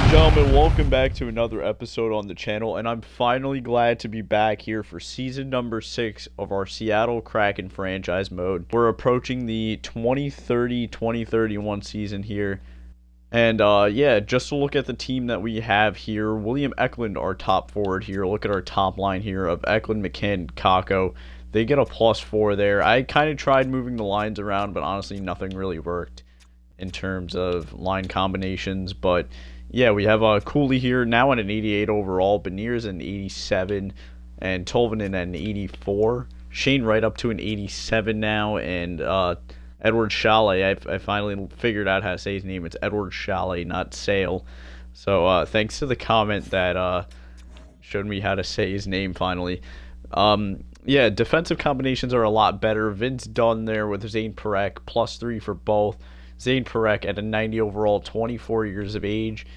and gentlemen, welcome back to another episode on the channel, and I'm finally glad to be back here for season number 6 of our Seattle Kraken franchise mode. We're approaching the 2030-2031 season here, and yeah, just to look at the team that we have here, William Eklund, our top forward here. Look at our top line here of Eklund, McCann, Kakko. They get a +4 there. I kind of tried moving the lines around, but honestly, nothing really worked in terms of line combinations. But yeah, we have Cooley here now at an 88 overall, Beniers an 87, and Tolvanen at an 84. Shane Wright up to an 87 now, and Edward Chalet, I finally figured out how to say his name. It's Edward Chalet, not Sale. So thanks to the comment that showed me how to say his name finally. Yeah, defensive combinations are a lot better. Vince Dunn there with Zane Parekh, +3 for both. Zane Parekh at a 90 overall, 24 years of age.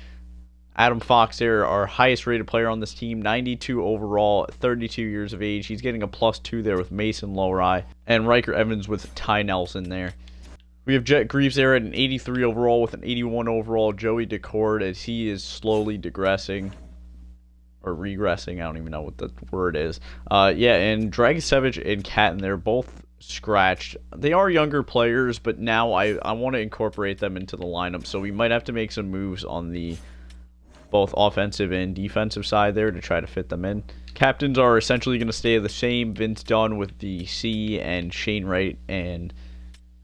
Adam Fox there, our highest rated player on this team, 92 overall, 32 years of age. He's getting a +2 there with Mason Lowry. And Riker Evans with Ty Nelson there. We have Jet Greaves there at an 83 overall with an 81 overall. Joey Decord as he is slowly digressing. Or regressing, I don't even know what the word is. Yeah, and Dragicevic and Catton, they're both scratched. They are younger players, but now I want to incorporate them into the lineup, so we might have to make some moves on the both offensive and defensive side there to try to fit them in. Captains are essentially going to stay the same. Vince Dunn with the C, and Shane Wright and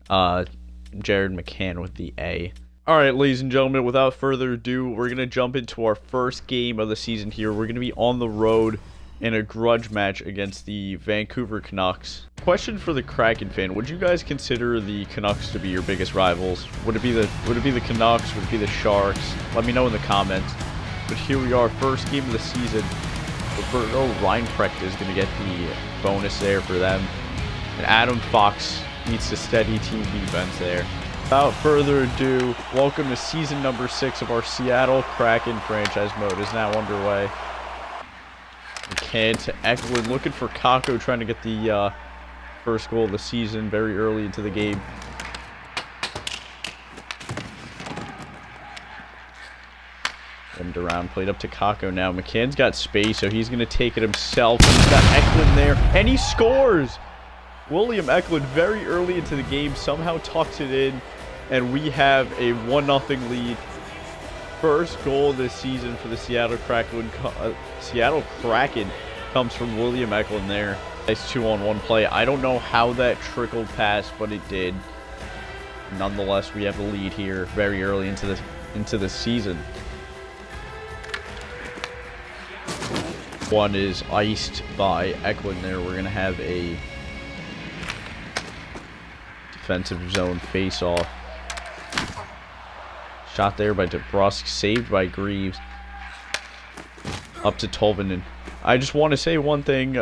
Jared McCann with the A. Alright, ladies and gentlemen, without further ado, we're going to jump into our first game of the season here. We're going to be on the road in a grudge match against the Vancouver Canucks. Question for the Kraken fan: would you guys consider the Canucks to be your biggest rivals? Would it be the Canucks? Would it be the Sharks? Let me know in the comments. But here we are, first game of the season. Roberto Reinprecht is going to get the bonus there for them. And Adam Fox needs to steady team defense there. Without further ado, welcome to season number 6 of our Seattle Kraken franchise mode is now underway. McCann to Eklund, looking for Kakko, trying to get the first goal of the season very early into the game. Turned around, played up to Kakko now. McCann's got space, so he's going to take it himself. He's got Eklund there, and he scores! William Eklund very early into the game somehow tucks it in, and we have a 1-0 lead. First goal this season for the Seattle Kraken comes from William Eklund there. Nice 2-on-1 play. I don't know how that trickled past, but it did. Nonetheless, we have the lead here very early into the season. One is iced by Eklund there. We're gonna have a defensive zone face-off. Shot there by DeBrusk, saved by Greaves. Up to Tolvanen. I just want to say one thing.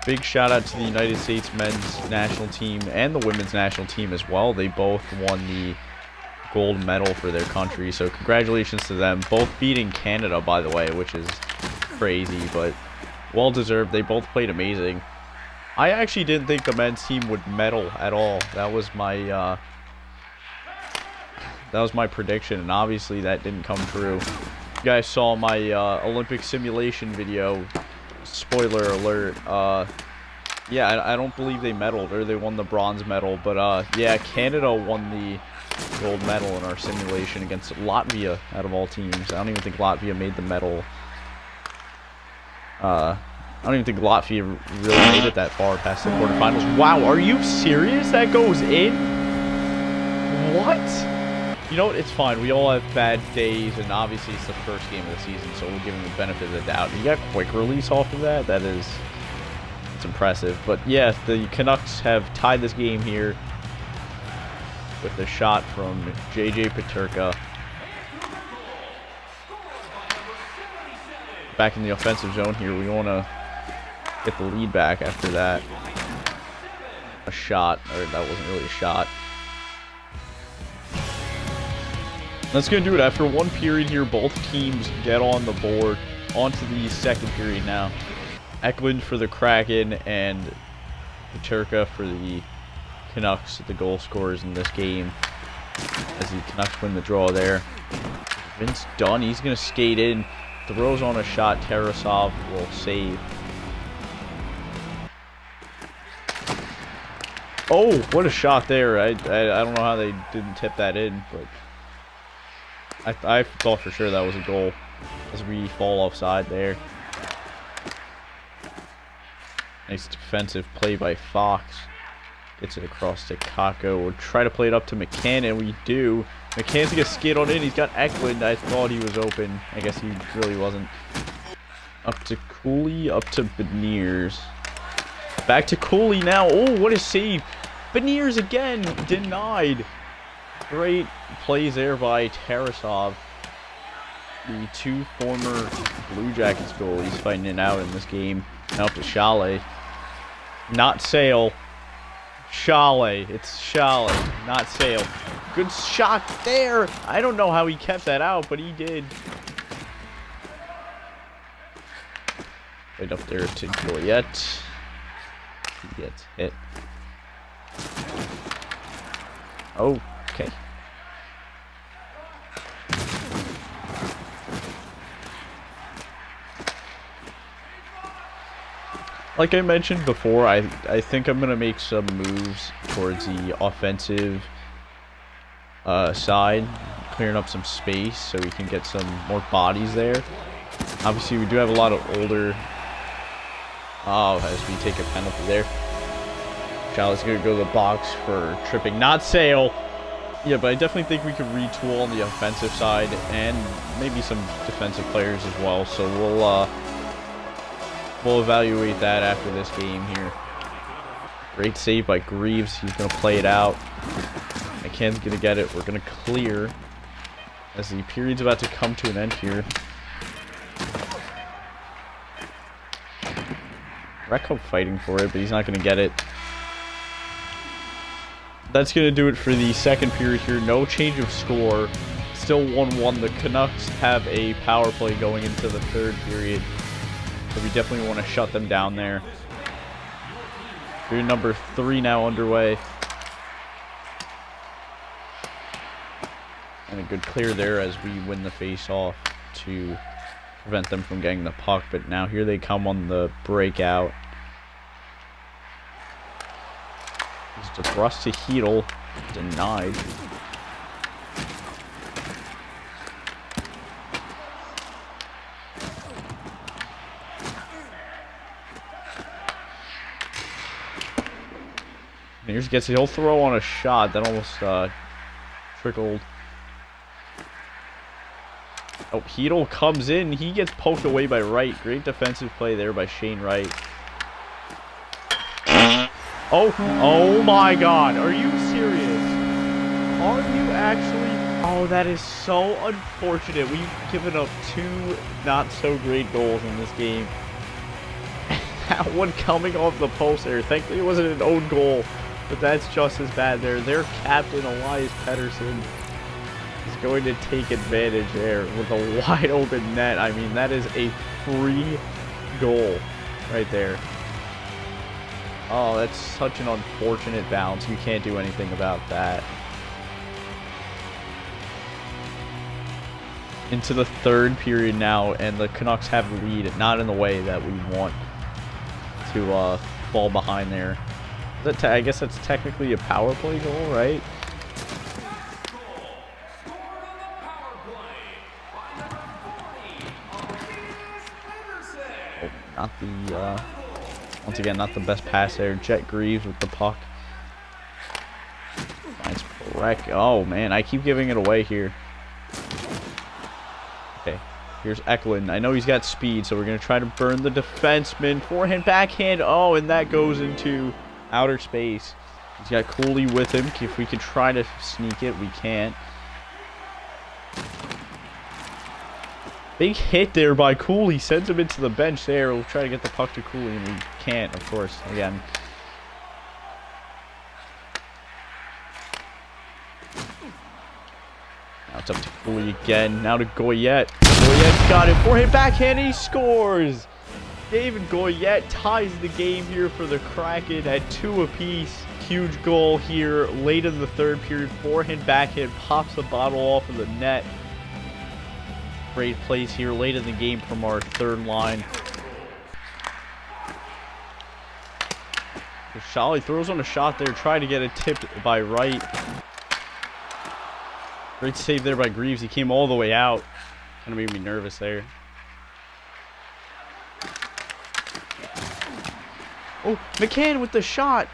Big shout out to the United States men's national team and the women's national team as well. They both won the gold medal for their country, so congratulations to them. Both beating Canada, by the way, which is crazy, but well deserved. They both played amazing. I actually didn't think the men's team would medal at all. That was my prediction, and obviously that didn't come true. You guys saw my Olympic simulation video. Spoiler alert. Yeah, I don't believe they medaled, or they won the bronze medal, but yeah, Canada won the gold medal in our simulation against Latvia out of all teams. I don't even think Latvia made the medal. I don't even think Latvia really made it that far past the quarterfinals. Wow, are you serious? That goes in? What? You know what? It's fine. We all have bad days, and obviously it's the first game of the season, so we'll give him the benefit of the doubt. You got quick release off of that? It's impressive. But yeah, the Canucks have tied this game here with a shot from J.J. Peterka. Back in the offensive zone here. We want to get the lead back after that. A shot, or that wasn't really a shot. That's going to do it. After one period here, both teams get on the board. On to the second period now. Eklund for the Kraken and Peterka for the Canucks, the goal scorers in this game, as the Canucks win the draw there. Vince Dunn, he's going to skate in. Throws on a shot. Tarasov will save. Oh, what a shot there. I don't know how they didn't tip that in, but I thought for sure that was a goal as we fall offside there. Nice defensive play by Fox. Gets it across to Kako. We'll try to play it up to McCann, and we do. McCann's going to skid on in. He's got Eklund. I thought he was open. I guess he really wasn't. Up to Cooley. Up to Beniers. Back to Cooley now. Oh, what a save. Beniers again. Denied. Great plays there by Tarasov. The two former Blue Jackets goalies fighting it out in this game. Now up to Chalet. Not Sale. Chalet. It's Chalet, not Sale. Good shot there. I don't know how he kept that out, but he did. Right up there to Goyette. He gets hit. Oh, okay. Like I mentioned before, I think I'm going to make some moves towards the offensive side, clearing up some space so we can get some more bodies there. Obviously, we do have a lot of older... Oh, as we take a penalty there. Charlotte's going to go to the box for tripping. Not Sale. Yeah, but I definitely think we could retool on the offensive side and maybe some defensive players as well. So we'll evaluate that after this game here. Great save by Greaves. He's going to play it out. McCann's going to get it. We're going to clear as the period's about to come to an end here. Rekho fighting for it, but he's not going to get it. That's going to do it for the second period here. No change of score. Still 1-1. The Canucks have a power play going into the third period. So we definitely want to shut them down there. Period number 3 now underway. And a good clear there as we win the face-off to prevent them from getting the puck. But now here they come on the breakout. It's DeBrus to Hedel. Denied. Here's gets it. He'll throw on a shot that almost trickled. Oh, Hedel comes in. He gets poked away by Wright. Great defensive play there by Shane Wright. Oh my God. Are you serious? Are you actually? Oh, that is so unfortunate. We've given up 2 not so great goals in this game. That one coming off the post there. Thankfully, it wasn't an own goal. But that's just as bad there. Their captain, Elias Pettersson, is going to take advantage there with a wide open net. I mean, that is a free goal right there. Oh, that's such an unfortunate bounce. You can't do anything about that. Into the third period now, and the Canucks have the lead, not in the way that we want to fall behind there. I guess that's technically a power play goal, right? Oh, not the, once again, not the best pass there. Jet Greaves with the puck. Nice break. Oh, man, I keep giving it away here. Okay, here's Eklund. I know he's got speed, so we're going to try to burn the defenseman. Forehand, backhand. Oh, and that goes into outer space. He's got Cooley with him. If we could try to sneak it, we can't. Big hit there by Cooley. Sends him into the bench there. We'll try to get the puck to Cooley, and we can't, of course, again. Now it's up to Cooley again. Now to Goyette. Goyette's got it. Forehand, backhand, he scores! David Goyette ties the game here for the Kraken at 2 apiece. Huge goal here late in the third period. Forehand, backhand, pops the bottle off of the net. Great plays here late in the game from our third line. Sholly throws on a shot there, trying to get it tipped by Wright. Great save there by Greaves. He came all the way out. Kind of made me nervous there. Oh, McCann with the shot.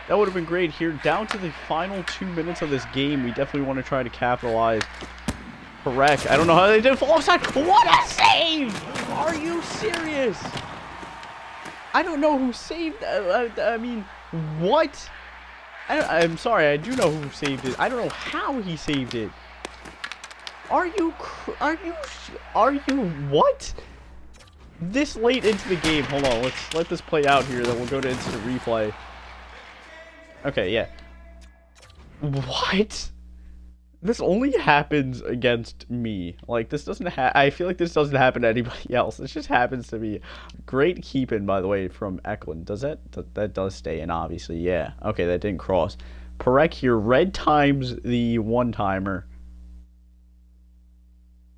That would have been great here. Down to the final 2 minutes of this game. We definitely want to try to capitalize. Correct. I don't know how they did. Offside. What a save! Are you serious? I don't know who saved that. I mean, what? I'm sorry. I do know who saved it. I don't know how he saved it. Are you what? This late into the game. Hold on. Let's let this play out here. Then we'll go to instant replay. Okay, yeah. What? This only happens against me. Like, this doesn't I feel like this doesn't happen to anybody else. This just happens to me. Great keep-in, by the way, from Eklund. Does that does stay in, obviously. Yeah. Okay, that didn't cross. Parek here. Red times the one-timer.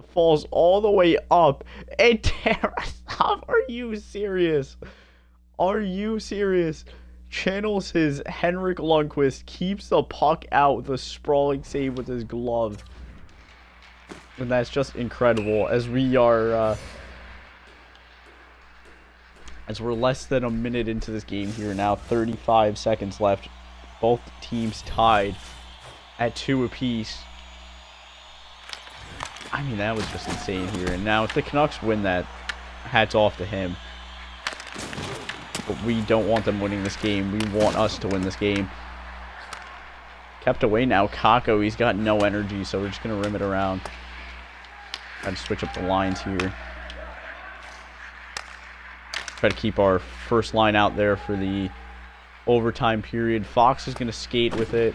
Falls all the way up. And Tarasov, are you serious? Are you serious? Channels his Henrik Lundqvist, keeps the puck out with a sprawling save with his glove. And that's just incredible as we are as we're less than a minute into this game here now. 35 seconds left. Both teams tied at 2 apiece. I mean, that was just insane here. And now if the Canucks win that, hats off to him. But we don't want them winning this game. We want us to win this game. Kept away now. Kako, he's got no energy, so we're just going to rim it around. Try to switch up the lines here. Try to keep our first line out there for the overtime period. Fox is going to skate with it.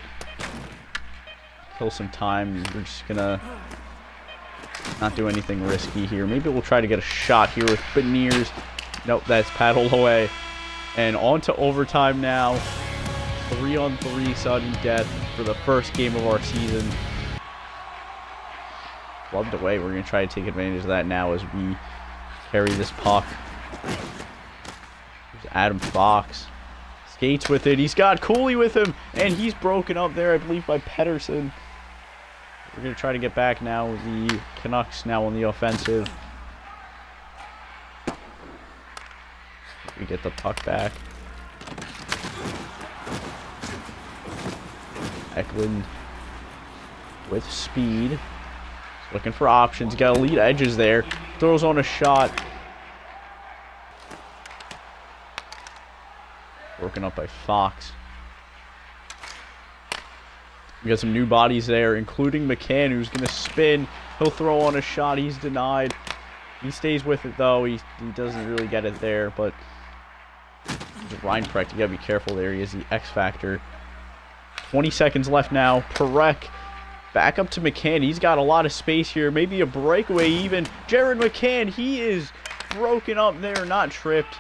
Kill some time. We're just going to not do anything risky here. Maybe we'll try to get a shot here with Beniers. Nope, that's paddled away. And on to overtime now. 3-on-3 sudden death for the first game of our season. Gloved away. We're going to try to take advantage of that now as we carry this puck. There's Adam Fox. Skates with it. He's got Cooley with him. And he's broken up there, I believe, by Pettersson. We're going to try to get back now with the Canucks now on the offensive. We get the puck back. Eklund with speed. He's looking for options. Got elite edges there. Throws on a shot. Broken up by Fox. We got some new bodies there, including McCann, who's going to spin. He'll throw on a shot. He's denied. He stays with it, though. He doesn't really get it there, but Reinprecht, you got to be careful there. He is the X factor. 20 seconds left now. Parek back up to McCann. He's got a lot of space here. Maybe a breakaway even. Jared McCann, he is broken up there, not tripped.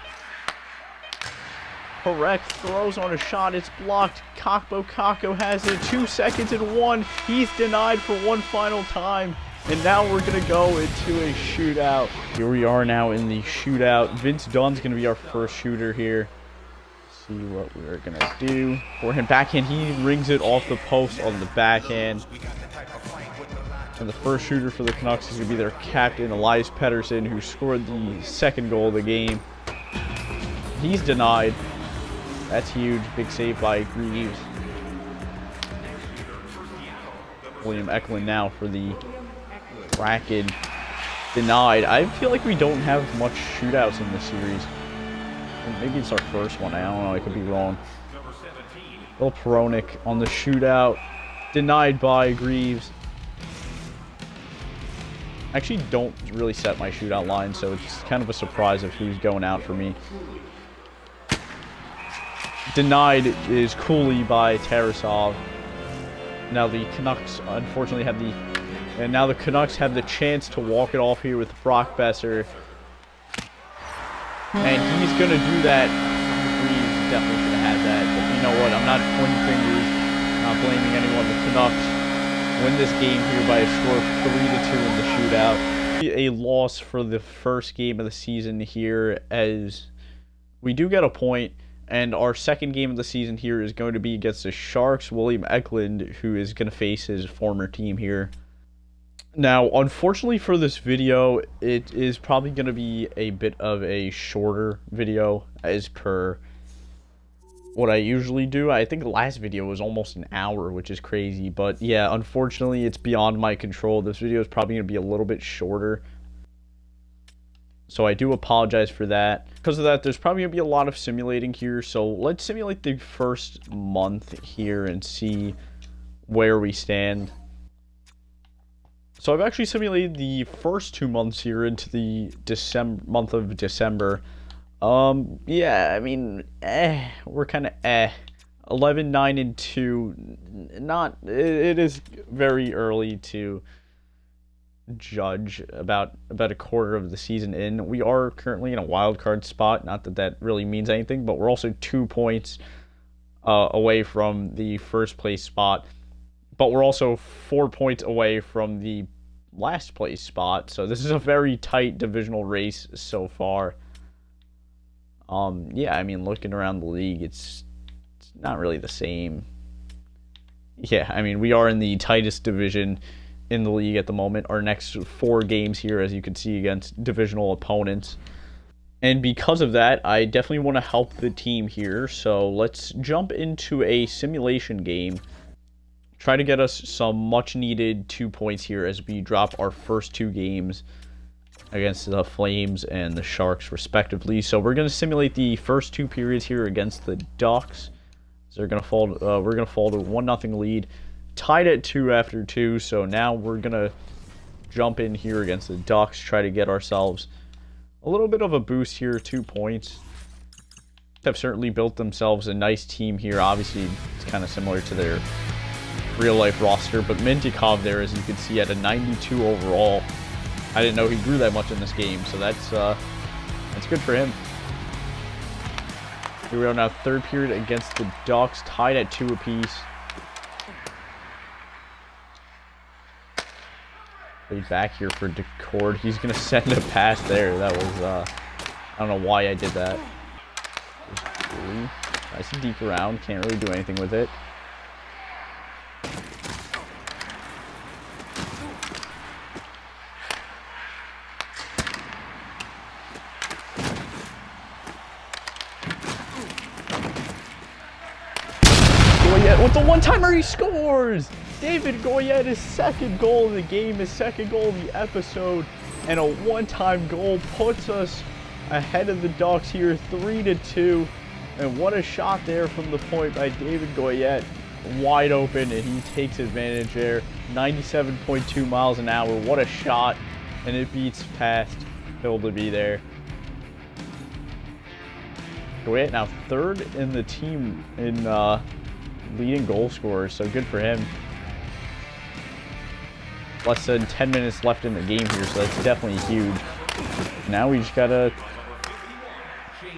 Parek throws on a shot. It's blocked. Kako has it. 2 seconds and 1. He's denied for one final time. And now we're going to go into a shootout. Here we are now in the shootout. Vince Dunn's going to be our first shooter here. See what we're going to do. For him backhand, he rings it off the post on the backhand. And the first shooter for the Canucks is going to be their captain, Elias Pettersson, who scored the second goal of the game. He's denied. That's huge. Big save by Greaves. William Eklund now for the Kraken. Denied. I feel like we don't have much shootouts in this series. Maybe it's our first one. I don't know. I could be wrong. Bill Peronic on the shootout. Denied by Greaves. I actually don't really set my shootout line, so it's kind of a surprise of who's going out for me. Denied is Cooley by Tarasov. Now the Canucks unfortunately have the... And now the Canucks have the chance to walk it off here with Brock Besser. And he's going to do that. Greaves definitely should have had that. But you know what? I'm not pointing fingers. I'm not blaming anyone. The Canucks win this game here by a score of 3-2 in the shootout. A loss for the first game of the season here, as we do get a point, and our second game of the season here is going to be against the Sharks. William Eklund, who is going to face his former team here. Now, unfortunately for this video, it is probably going to be a bit of a shorter video as per what I usually do. I think the last video was almost an hour, which is crazy. But yeah, unfortunately, it's beyond my control. This video is probably going to be a little bit shorter, so I do apologize for that. Because of that, there's probably going to be a lot of simulating here. So let's simulate the first month here and see where we stand. So I've actually simulated the first 2 months here into the month of December. Yeah, I mean, we're kind of 11, 9, and 2. It is very early to judge about a quarter of the season in. We are currently in a wild card spot. Not that that really means anything, but we're also 2 points away from the first place spot. But we're also 4 points away from the last place spot. So this is a very tight divisional race so far. Yeah, I mean, looking around the league, it's not really the same. Yeah, I mean, we are in the tightest division in the league at the moment. Our next 4 games here, as you can see, against divisional opponents. And because of that, I definitely want to help the team here. So let's jump into a simulation game. Try to get us some much-needed 2 points here as we drop our first 2 games against the Flames and the Sharks, respectively. So we're going to simulate the first 2 periods here against the Ducks. So we're going to fall to a 1-0 lead, tied at 2 after 2. So now we're going to jump in here against the Ducks, try to get ourselves a little bit of a boost here, 2 points. Have certainly built themselves a nice team here. Obviously, it's kind of similar to their real-life roster, but Mintyukov there, as you can see, at a 92 overall. I didn't know he grew that much in this game, so that's good for him. Here we are now, third period against the Ducks, tied at 2 apiece. Way back here for Decord. He's going to send a pass there. That was, I don't know why I did that. Nice and deep around. Can't really do anything with it. With the one-timer, he scores! David Goyette, his second goal of the game, his second goal of the episode, and a one-time goal puts us ahead of the Ducks here, 3-2. And what a shot there from the point by David Goyette. Wide open, and he takes advantage there. 97.2 miles an hour. What a shot. And it beats past Hill to be there. Goyette now third in the team in leading goal scorers, so good for him. Less than 10 minutes left in the game here, so that's definitely huge. Now we just gotta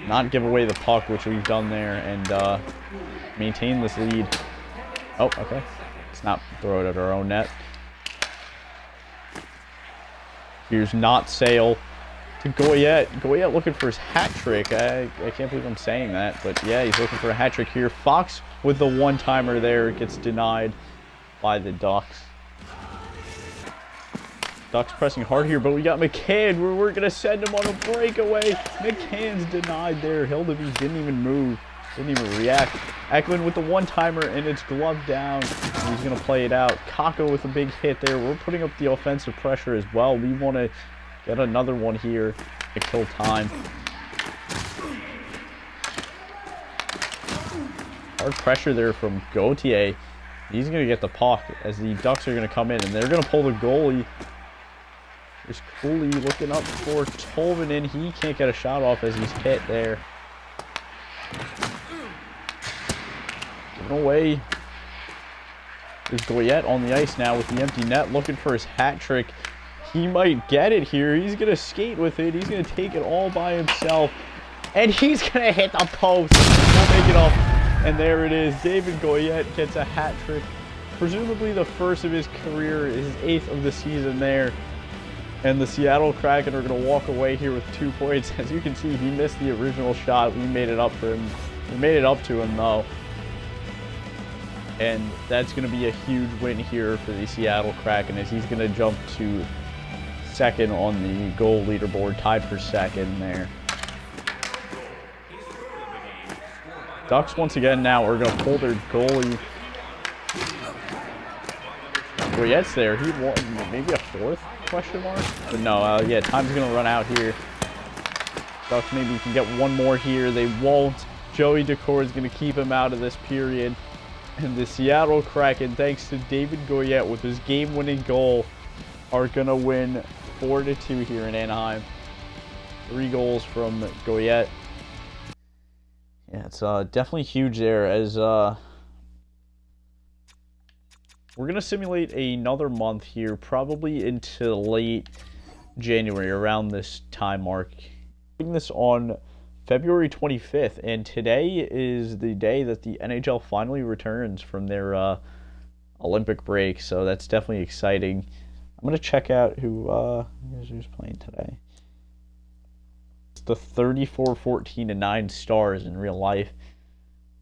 not give away the puck, which we've done there, and maintain this lead. Oh, okay. Let's not throw it at our own net. Here's not Sale to Goyette. Goyette looking for his hat trick. I can't believe I'm saying that, but yeah, he's looking for a hat trick here. Fox with the one-timer there gets denied by the Ducks. Ducks pressing hard here, but we got McCann. We're going to send him on a breakaway. McCann's denied there. Hildeby didn't even move, didn't even react. Eklund with the one-timer, and it's gloved down. He's going to play it out. Kako with a big hit there. We're putting up the offensive pressure as well. We want to get another one here to kill time. Hard pressure there from Gauthier. He's going to get the puck as the Ducks are going to come in, and they're going to pull the goalie. There's Cooley looking up for Tolvanen. He can't get a shot off as he's hit there. Given away. There's Goyette on the ice now with the empty net, looking for his hat trick. He might get it here. He's going to skate with it. He's going to take it all by himself. And he's going to hit the post. We'll make it up. And there it is. David Goyette gets a hat trick. Presumably the first of his career, his 8th of the season there. And the Seattle Kraken are going to walk away here with 2 points. As you can see, he missed the original shot. We made it up for him. We made it up to him, though. And that's going to be a huge win here for the Seattle Kraken, as he's going to jump to second on the goal leaderboard, tied for second there. Ducks, once again, now are going to pull their goalie. Goyette's there. He won maybe a 4th question mark? But no, yeah, time's going to run out here. Ducks maybe can get one more here. They won't. Joey Decor is going to keep him out of this period. And the Seattle Kraken, thanks to David Goyette with his game-winning goal, are going to win 4-2 here in Anaheim. 3 goals from Goyette. Yeah, it's definitely huge there, as we're going to simulate another month here, probably into late January, around this time mark. Doing this on February 25th, and today is the day that the NHL finally returns from their Olympic break, so that's definitely exciting. I'm going to check out who's playing today. It's the 34-14-9 Stars in real life,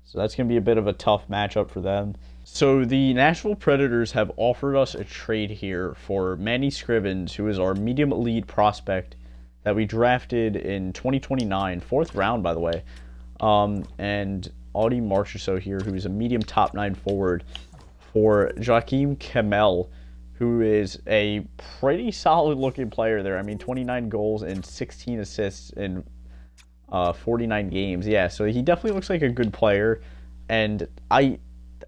so that's going to be a bit of a tough matchup for them. So the Nashville Predators have offered us a trade here for Manny Scrivens, who is our medium elite prospect that we drafted in 2029, 4th round, by the way. And Audie Marchessault here, who is a medium top 9 forward, for Joakim Kemell, who is a pretty solid looking player there. I mean, 29 goals and 16 assists in 49 games. Yeah, so he definitely looks like a good player. And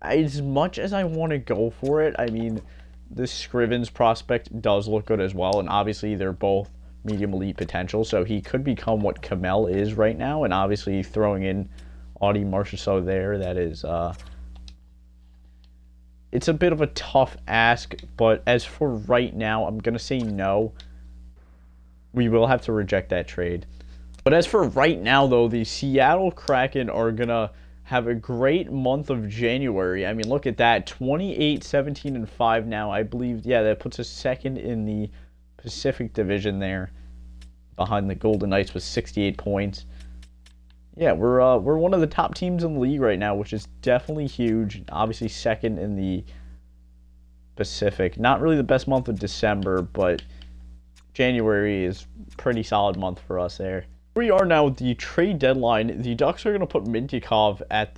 as much as I want to go for it, I mean, this Scrivens prospect does look good as well. And obviously, they're both medium elite potential, so he could become what Kemell is right now. And obviously, throwing in Audie Marchessault there, that is it's a bit of a tough ask, but as for right now, I'm going to say no. We will have to reject that trade. But as for right now, though, the Seattle Kraken are going to have a great month of January. I mean, look at that. 28, 17, and 5 now. I believe, yeah, that puts us second in the Pacific Division there, behind the Golden Knights with 68 points. Yeah, we're one of the top teams in the league right now, which is definitely huge. Obviously, second in the Pacific. Not really the best month of December, but January is a pretty solid month for us there. We are now at the trade deadline. The Ducks are going to put Mintyukov at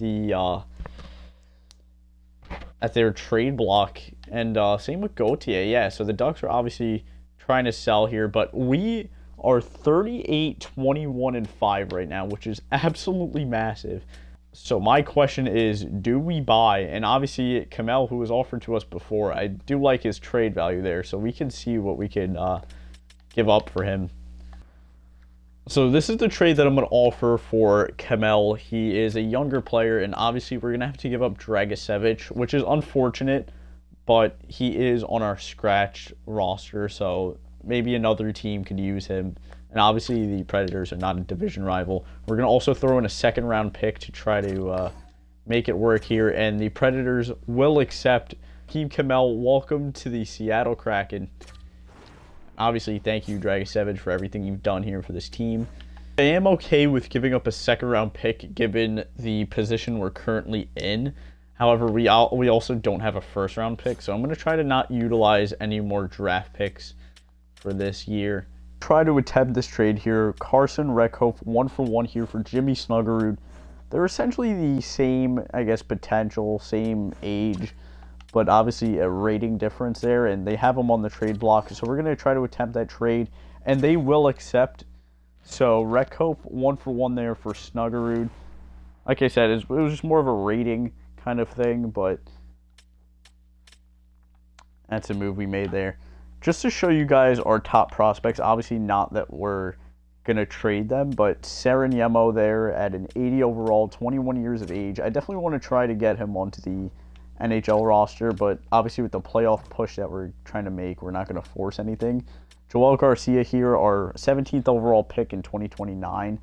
their trade block, and same with Gauthier. Yeah, so the Ducks are obviously trying to sell here, but we are 38, 21, and 5 right now, which is absolutely massive. So my question is, do we buy? And obviously, Kemell, who was offered to us before, I do like his trade value there, so we can see what we can give up for him. So this is the trade that I'm going to offer for Kemell. He is a younger player, and obviously we're going to have to give up Dragicevic, which is unfortunate, but he is on our scratch roster, so maybe another team could use him. And obviously the Predators are not a division rival. We're going to also throw in a second-round pick to try to make it work here, and the Predators will accept. Team Kemell, welcome to the Seattle Kraken. Obviously, thank you, Dragicevic, for everything you've done here for this team. I am okay with giving up a second-round pick given the position we're currently in. However, we also don't have a first-round pick, so I'm going to try to not utilize any more draft picks for this year. Try to attempt this trade here. Carson Reckhoff, 1-for-1 here for Jimmy Snuggerud. They're essentially the same, I guess, potential, same age, but obviously a rating difference there, and they have them on the trade block, so we're going to try to attempt that trade, and they will accept. So Reckhoff, 1-for-1 there for Snuggerud. Like I said, it was just more of a rating kind of thing, but that's a move we made there. Just to show you guys our top prospects, obviously not that we're going to trade them, but Saren Yemo there at an 80 overall, 21 years of age. I definitely want to try to get him onto the NHL roster, but obviously with the playoff push that we're trying to make, we're not going to force anything. Joel Garcia here, our 17th overall pick in 2029,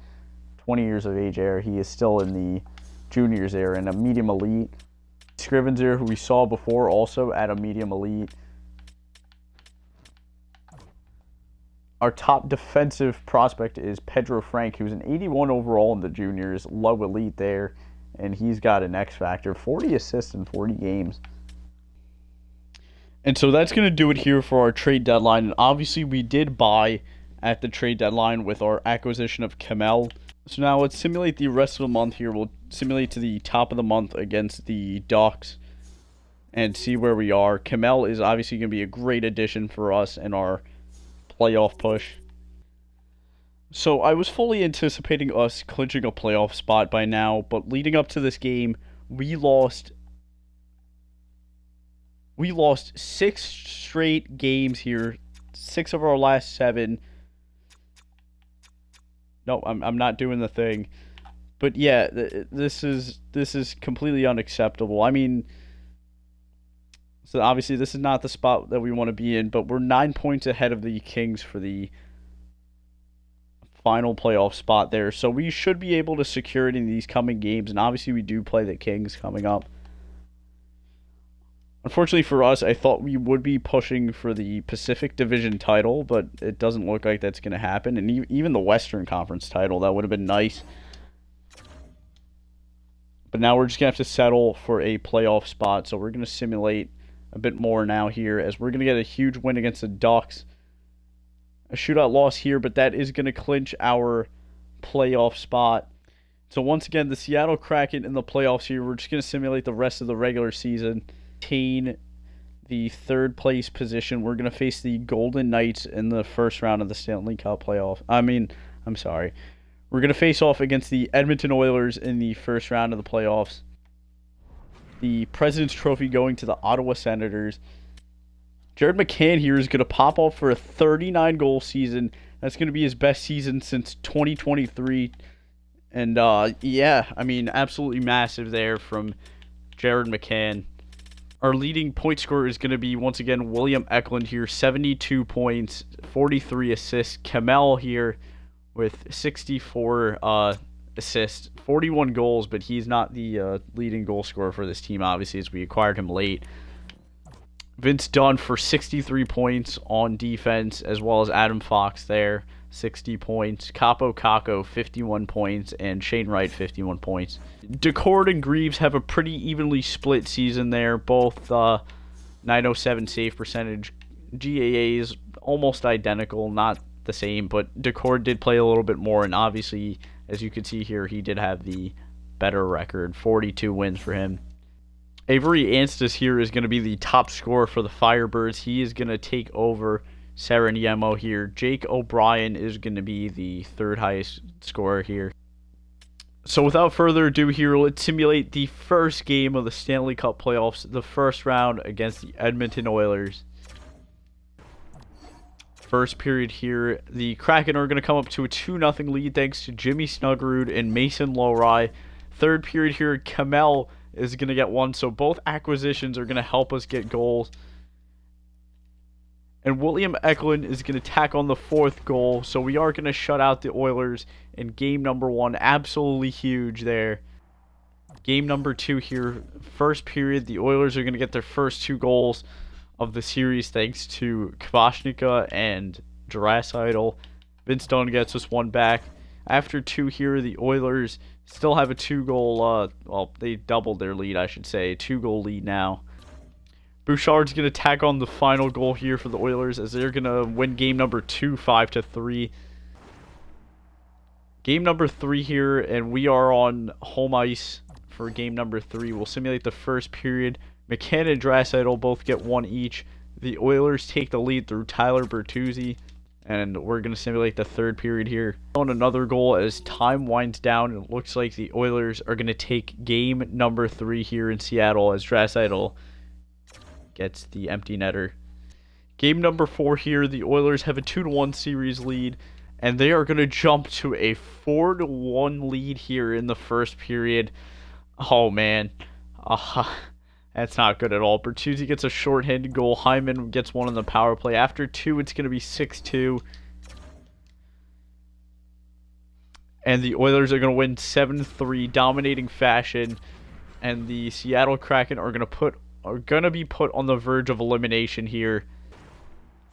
20 years of age there. He is still in the juniors there and a medium elite. Scrivens there, who we saw before, also at a medium elite. Our top defensive prospect is Pedro Frank, who's an 81 overall in the juniors, low elite there, and he's got an X factor, 40 assists in 40 games. And so that's going to do it here for our trade deadline. And obviously we did buy at the trade deadline with our acquisition of Kamel. So now let's simulate the rest of the month here. We'll simulate to the top of the month against the Ducks and see where we are. Kamel is obviously going to be a great addition for us in our playoff push. So I was fully anticipating us clinching a playoff spot by now, but leading up to this game, we lost 6 straight games here. 6 of our last 7. No, I'm not doing the thing. But yeah, this is completely unacceptable. I mean, so obviously this is not the spot that we want to be in, but we're 9 points ahead of the Kings for the final playoff spot there. So we should be able to secure it in these coming games, and obviously we do play the Kings coming up. Unfortunately for us, I thought we would be pushing for the Pacific Division title, but it doesn't look like that's going to happen. And even the Western Conference title, that would have been nice. But now we're just going to have to settle for a playoff spot. So we're going to simulate a bit more now here, as we're going to get a huge win against the Ducks. A shootout loss here, but that is going to clinch our playoff spot. So once again, the Seattle Kraken in the playoffs here. We're just going to simulate the rest of the regular season. Maintain the 3rd place position. We're going to face the Golden Knights in the first round of the Stanley Cup playoff. I'm sorry. We're going to face off against the Edmonton Oilers in the first round of the playoffs. The President's Trophy going to the Ottawa Senators. Jared McCann here is going to pop off for a 39-goal season. That's going to be his best season since 2023. And, yeah, I mean, absolutely massive there from Jared McCann. Our leading point scorer is going to be, once again, William Eklund here. 72 points, 43 assists. Kamel here with 64 assists, 41 goals, but he's not the leading goal scorer for this team, obviously, as we acquired him late. Vince Dunn for 63 points on defense, as well as Adam Fox there, 60 points. Capo Caco, 51 points, and Shane Wright, 51 points. Decord and Greaves have a pretty evenly split season there, both 907 save percentage. GAA is almost identical, not the same, but Decord did play a little bit more, and obviously, as you can see here, he did have the better record, 42 wins for him. Avery Anstis here is going to be the top scorer for the Firebirds. He is going to take over Sereniemo here. Jake O'Brien is going to be the 3rd highest scorer here. So without further ado here, let's simulate the first game of the Stanley Cup playoffs, the first round against the Edmonton Oilers. First period here, the Kraken are going to come up to a 2-0 lead thanks to Jimmy Snuggerud and Mason Lowry. Third period here, Kamel is going to get one, so both acquisitions are going to help us get goals. And William Eklund is going to tack on the 4th goal, so we are going to shut out the Oilers in game number 1. Absolutely huge there. Game number 2 here, first period, the Oilers are going to get their first 2 goals of the series thanks to Kvashnica and Draisaitl. Vince Dunn gets us one back. After 2 here, the Oilers still have a 2-goal, well, they doubled their lead, I should say. 2-goal lead now. Bouchard's going to tack on the final goal here for the Oilers as they're going to win game number 2, 5-3. Game number 3 here, and we are on home ice for game number 3. We'll simulate the first period. McCann and Draisaitl both get 1 each. The Oilers take the lead through Tyler Bertuzzi. And we're going to simulate the third period here. On another goal as time winds down, it looks like the Oilers are going to take game number 3 here in Seattle as Draisaitl gets the empty netter. Game number 4 here, the Oilers have a 2-1 series lead, and they are going to jump to a 4-1 lead here in the first period. Oh, man. That's not good at all. Bertuzzi gets a shorthanded goal. Hyman gets one on the power play. After 2, it's going to be 6-2. And the Oilers are going to win 7-3, dominating fashion. And the Seattle Kraken are going to be put on the verge of elimination here.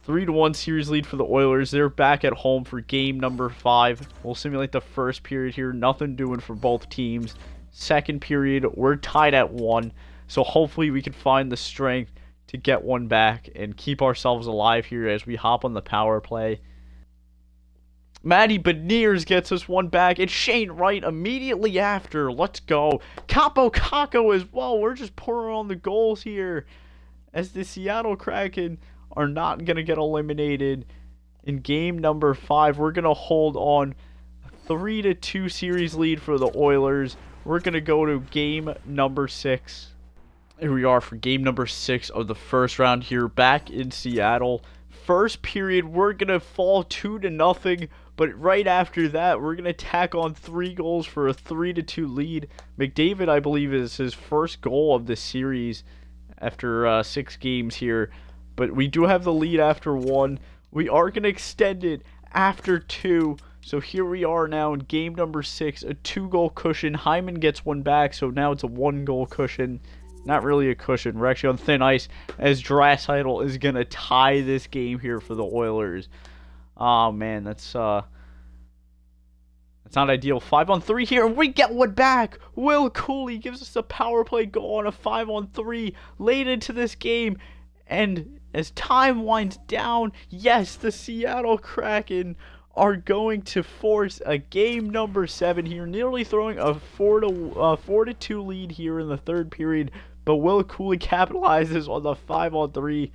3-1 series lead for the Oilers. They're back at home for game number 5. We'll simulate the first period here. Nothing doing for both teams. Second period, we're tied at 1. So hopefully we can find the strength to get one back and keep ourselves alive here as we hop on the power play. Matty Beniers gets us one back. It's Shane Wright immediately after. Let's go. Capo Caco as well. We're just pouring on the goals here as the Seattle Kraken are not going to get eliminated in game number 5. We're going to hold on 3-2 series lead for the Oilers. We're going to go to game number 6. Here we are for game number 6 of the first round here back in Seattle. First period, we're going to fall 2-0, but right after that, we're going to tack on 3 goals for a 3-2 lead. McDavid, I believe, is his first goal of the series after 6 games here, but we do have the lead after 1. We are going to extend it after 2, so here we are now in game number 6, a 2-goal cushion. Hyman gets one back, so now it's a 1-goal cushion. Not really a cushion. We're actually on thin ice as Draisaitl is going to tie this game here for the Oilers. Oh, man, that's not ideal. 5-on-3 here, and we get one back. Will Cooley gives us a power play goal on a 5-on-3 late into this game. And as time winds down, yes, the Seattle Kraken are going to force a game number 7 here, nearly throwing a 4-2 lead here in the third period. But Will Cooley capitalizes on the 5-on-3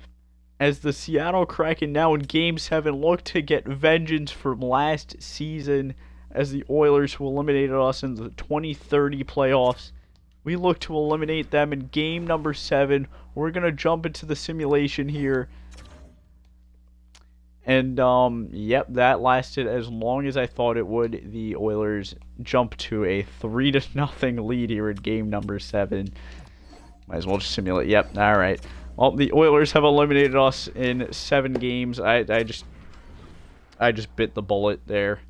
as the Seattle Kraken now in game 7 look to get vengeance from last season as the Oilers, who eliminated us in the 2030 playoffs, we look to eliminate them in game number 7. We're going to jump into the simulation here. And, yep, that lasted as long as I thought it would. The Oilers jump to a 3-0 lead here in game number 7. Might as well just simulate. Yep, alright. Well, the Oilers have eliminated us in 7 games. I just bit the bullet there.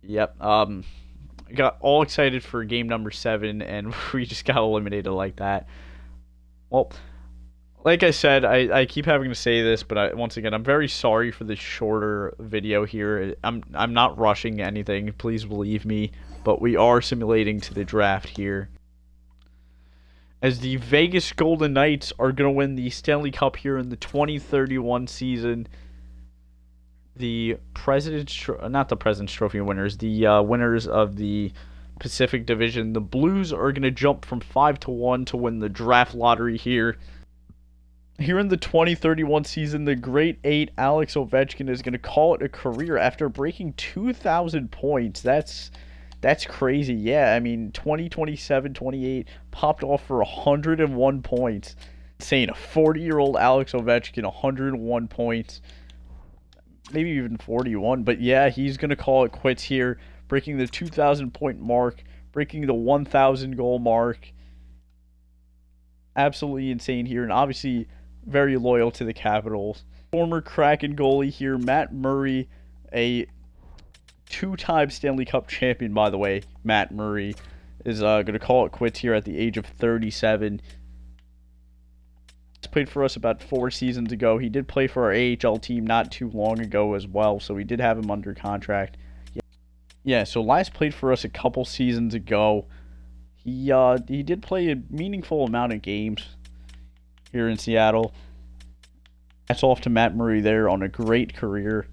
Yep, I got all excited for game number 7, and we just got eliminated like that. Well, like I said, I keep having to say this, but once again, I'm very sorry for this shorter video here. I'm not rushing anything, please believe me, but we are simulating to the draft here, as the Vegas Golden Knights are going to win the Stanley Cup here in the 2031 season. The not the President's Trophy winners, the winners of the Pacific Division. The Blues are going to jump from 5-1 to win the draft lottery here. Here in the 2031 season, the Great 8, Alex Ovechkin, is going to call it a career after breaking 2,000 points. That's crazy. Yeah, I mean, 28 popped off for 101 points. Insane. A 40-year-old Alex Ovechkin, 101 points. Maybe even 41. But yeah, he's going to call it quits here, breaking the 2,000-point mark, breaking the 1,000-goal mark. Absolutely insane here, and obviously very loyal to the Capitals. Former Kraken goalie here, Matt Murray, a 2-time Stanley Cup champion, by the way. Matt Murray is going to call it quits here at the age of 37. He's played for us about 4 seasons ago. He did play for our AHL team not too long ago as well, so we did have him under contract. Yeah, so last played for us a couple seasons ago. He did play a meaningful amount of games here in Seattle. That's off to Matt Murray there on a great career.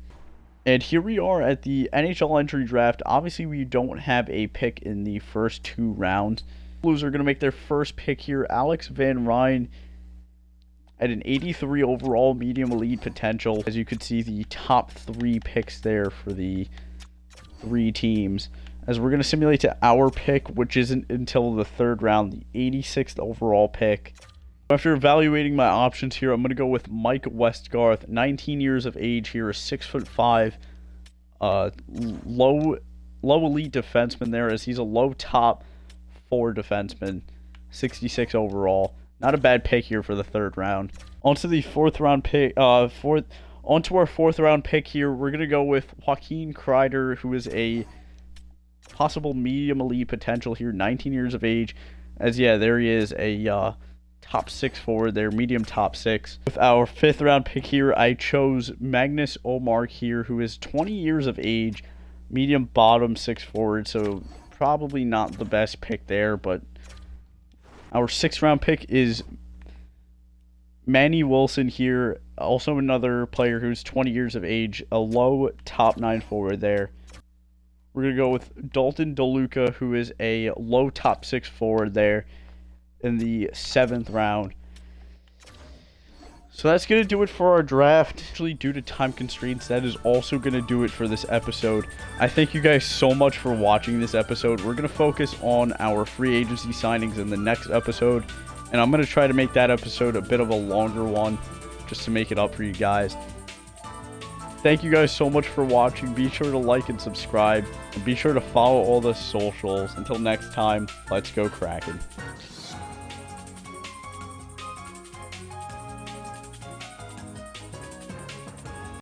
And here we are at the NHL entry draft. Obviously, we don't have a pick in the first 2 rounds. Blues are going to make their first pick here. Alex Van Ryn at an 83 overall medium elite potential. As you could see, the top 3 picks there for the 3 teams. As we're going to simulate to our pick, which isn't until the 3rd round, the 86th overall pick. After evaluating my options here, I'm going to go with Mike Westgarth, 19 years of age here, a 6'5", low elite defenseman there, as he's a low top 4 defenseman, 66 overall. Not a bad pick here for the 3rd round. Onto the 4th round pick. Onto our 4th round pick here, we're going to go with Joaquin Kreider, who is a possible medium elite potential here, 19 years of age. As yeah, there he is, a top 6 forward there, medium top 6. With our 5th round pick here, I chose Magnus Omark here, who is 20 years of age, medium bottom 6 forward, so probably not the best pick there, but our 6th round pick is Manny Wilson here, also another player who's 20 years of age, a low top 9 forward there. We're going to go with Dalton DeLuca, who is a low top 6 forward there in the 7th round. So that's going to do it for our draft. Actually, due to time constraints, that is also going to do it for this episode. I thank you guys so much for watching this episode. We're going to focus on our free agency signings in the next episode, and I'm going to try to make that episode a bit of a longer one just to make it up for you guys. Thank you guys so much for watching. Be sure to like and subscribe, and be sure to follow all the socials. Until next time, let's go Kraken.